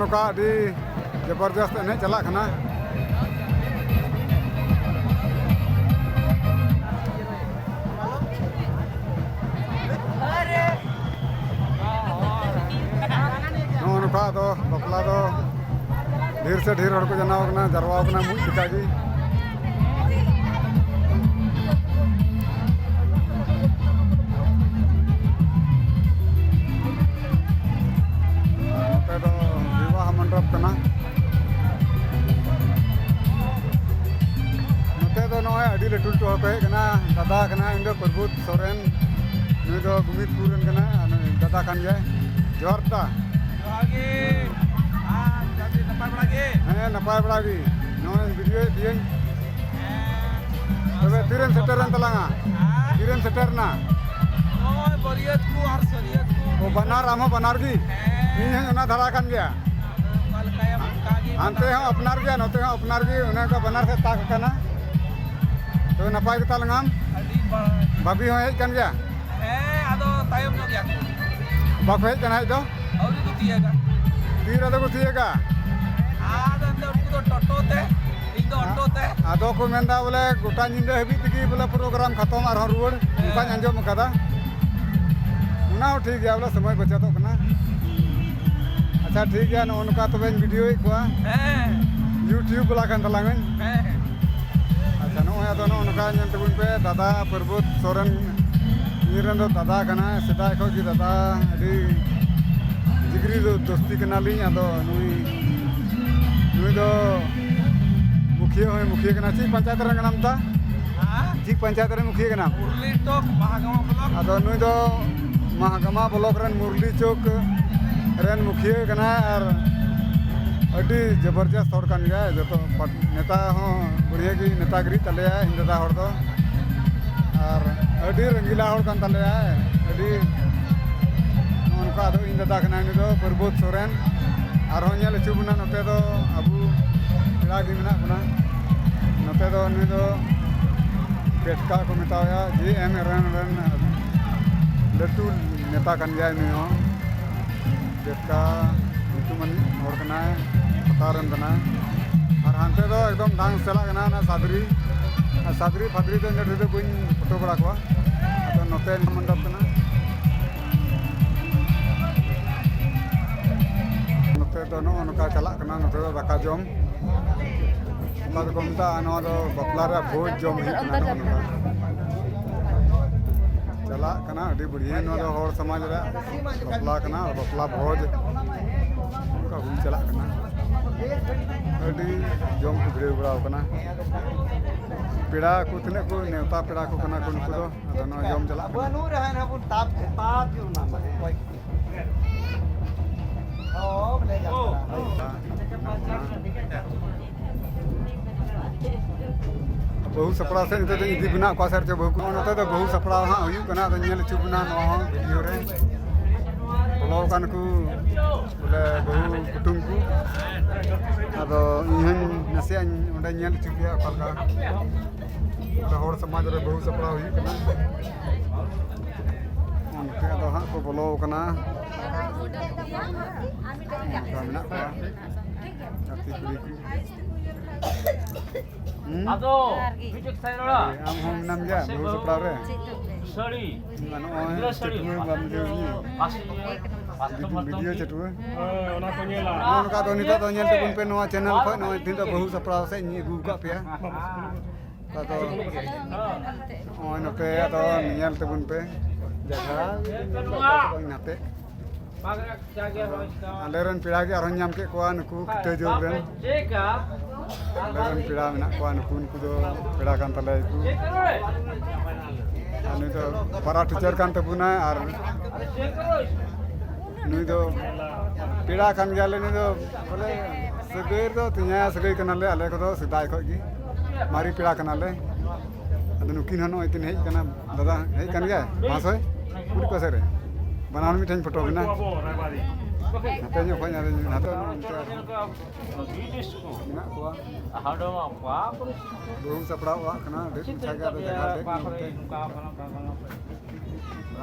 नौका अभी जबरदस्त एने चला खाना नौका तो बपला तो ढेर से ढेर हड़ को जनाव कना जरवाव कना मुझ चिका की विवाह मंडप कना नोते तो नॉय अडी लटू लटू हको हे कना दादा कना इंदो प्रभुत सोरेन नुई दो गुमित पुरन कना दादा कान गया जोर दा lagi jadi tempat lagi नपाय बड़ा की नॉय वीडियो दियन तबे तिरन सेटरन तलांगा तिरन सेटरना oh bariatku harus bariatku ओ बनार आमा बनार की नी है ना धरा कान गया kalau kayak kaki अंते हम अपनार गया नोते हम अपनार की उन्हें का बनार से ताक कना तो नपाय के तलंगाम adi भाभी हो हेज कान गया ado tayam nyok ya बाको हेज कना दो audi tu tiaga तीर अदो को थिएगा ada ando tu toto te indo auto te आदो को मेंदा बोले गोटा निंदे हबी तकी बोले प्रोग्राम खत्म आर रुवाड़ उनका अंजम कदा उना ठीक गया बोले समय बचतो कना अच्छा ठीक गया न उनका तो बेन वीडियो को यूट्यूब बोला kan talangan अच्छा नो आदो न उनका ñen तबुन पे दादा प्रभुत सोरेन नीरन दो दादा कना सेटा को की दादा अडी जिगरी दो दोस्ती कना ली आदो नुई दो मुखिया कना ची पंचायत रंग नाम ता ची पंचायत रंग मुखिया कना urli tok mahagama blok आदो नुई दो महागमा ब्लॉक रन मुरली चौक रन मुखिया कना और अडी जबरदस्त हर कान गया जो तो नेता हो बढ़िया की नेतागिरी तले है इन दादा हर दो और अडी रंगीला हर कान तले है अडी उनका दो इन दादा कना नि दो प्रभुत सोरेन और हो नेल चुबना नते दो अबू पेड़ा की मेना बना नते दो नि दो बेटका को मिताया जी एम रन लट्टू नेता कान गया नि हो बेटका ᱧᱩᱛᱩᱢᱟᱱ ᱦᱚᱲ ᱠᱟᱱᱟᱭ ᱯᱟᱛᱟᱨᱮᱱ ᱠᱟᱱᱟᱭ ᱟᱨ ᱦᱟᱱᱛᱮ ᱫᱚ ᱮᱠᱫᱚᱢ ᱰᱟᱝ ᱪᱟᱞᱟᱜ ᱠᱟᱱᱟ ᱚᱱᱟ ᱥᱟᱫᱨᱤ ᱟᱨ ᱥᱟᱫᱨᱤ ᱯᱷᱟᱫᱨᱤ ᱫᱚ ᱱᱚᱰᱮ ᱫᱚ ᱵᱟᱹᱧ ᱯᱷᱳᱴᱳ ᱵᱟᱲᱟ ᱠᱚᱣᱟ ᱟᱫᱚ ᱱᱚᱛᱮ ᱢᱚᱱᱰᱚᱯ ᱠᱟᱱᱟ ᱱᱚᱛᱮ ᱫᱚ ᱱᱚᱜᱼᱚ ᱱᱚᱝᱠᱟ ᱪᱟᱞᱟᱜ ᱠᱟᱱᱟ ᱱᱚᱛᱮ ᱫᱚ ᱫᱟᱠᱟ ᱡᱚᱢ ᱚᱠᱟ ᱫᱚᱠᱚ ᱢᱮᱛᱟᱜᱼᱟ ᱱᱚᱣᱟ ᱫᱚ ᱵᱟᱯᱞᱟ ᱨᱮ ᱵᱷᱳᱡ ᱡᱚᱢ ᱦᱩᱭᱩᱜ ᱠᱟᱱᱟ ᱱᱚᱜᱼᱚ ᱱᱚᱝᱠᱟ ᱪᱟᱞᱟᱜ ᱠᱟᱱᱟ ᱟᱹᱰᱤ ᱵᱩᱲᱦᱤ ᱱᱚᱣᱟ ᱫᱚ ᱦᱚᱲ ᱥᱚᱢᱟᱡᱽ ᱨᱮ ᱵᱟᱯᱞᱟ ᱠᱟᱱᱟ ᱵᱟᱯᱞᱟ भोज हुई चला जम को भिड़ बड़ा पेड़ा को तना को नेवता पेड़ा को उनको जम चला बहु सपड़ा से इदी बना का सर बहु को बहु सपड़ा हाँ हुना चुबना वीडियो रे बोलो कान को बोले बहु कुटुम को अदो इहन नसे ओंडे नेल चुकिया फलका तो हर समाज रे बहु सपड़ा हुई कना उनके अदो हां को बोलो कना कामना का अति कुड़ी को ado bijak saya lola am हम नाम जा बहु सपड़ा रे sari मानो सड़ी बम देनी वीडियो चटू ona ko nyela उनका तो निता तो नेल तबुन पे नवा चैनल को नवा दिन तो बहु सपड़ा से नी गु का पे तो ओन पे तो नेल तबुन पे जगह नाते आलेरन पिड़ा के आरो नाम के कोआ नुकु कते जोर रेन आलेरन पिड़ा मेना कोआ नुकु नुकु दो पिड़ा कान तले को अनि तो बड़ा टीचर कान तबुना और नुई दो पिड़ा कान गयाले नि दो बोले सगेर दो तिया सगेर कनाले आले को दो सिदाय खो की मारी पिड़ा कनाले अदो नुकिन हनो इतिन हेज कना दादा हेज कान गया मासोय कुड़ी को सरे बनान मिठन फोटो बिना नाते जो खोया नाते ना को hado apa बहु सपड़ा वा कना देख छागा दो जगह देख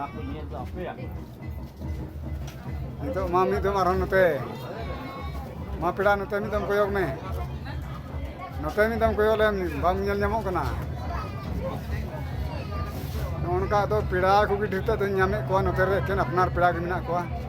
aku ni tu apa ya itu mami tu marah nate मा पेड़ा नोते मिदम कोयोग में नोते मिदम कोयोग ले बाम ñel ñamok kana उनका तो पेड़ा को भी ढेर तो ñame को नोते रे केन अपनार पेड़ा के मिना को